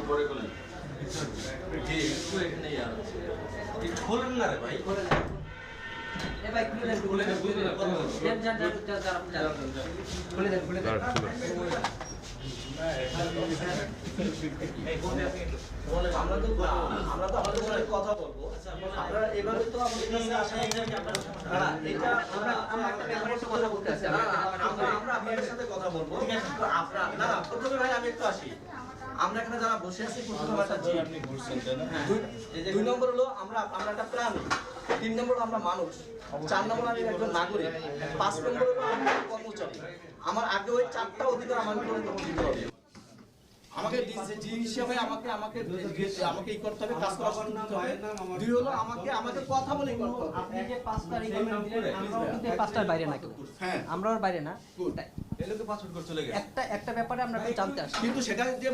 পরে বলেন জি একটু এখানে খোলেন না রে ভাই এ ভাই খুলে দেন খুলে দেন আমরা তো আমাদের সাথে কথা বলবো আপনারা এভাবে তো আমাদের কাছে আসা না এটা আমরা একটা ব্যাপারে একটু কথা বলতে আছি আমরা আপনাদের সাথে কথা বলবো তো আপনারা না প্রথমে ভাই আমি একটু আসি আমরা এখানে যারা বসে আছি প্রথমে একটা জি আপনি ঘুরছেন না দুই নম্বর হলো আমরা একটা প্রাণী তিন নম্বর আমরা মানুষ চার নম্বর আমি একজন নাগরিক পাঁচ নম্বর হলো আমি কর্মচারী আমার আগে ওই চারটা অধিকার আমাকে দিতে হবে আমাকে হিসাবে আমাকে এই করতে হবে কাজ করা করতে হবে দুই হলো আমাকে কথা বলে করতে হবে আপনি যে 5 তারিখ দিলেন আমরাও কিন্তু 5টার বাইরে না কেউ হ্যাঁ আমরাও বাইরে না এলো তো পাসওয়ার্ড করে চলে গেছে একটা ব্যাপারে আমরা একটু জানতে আসছি কিন্তু সেটা যে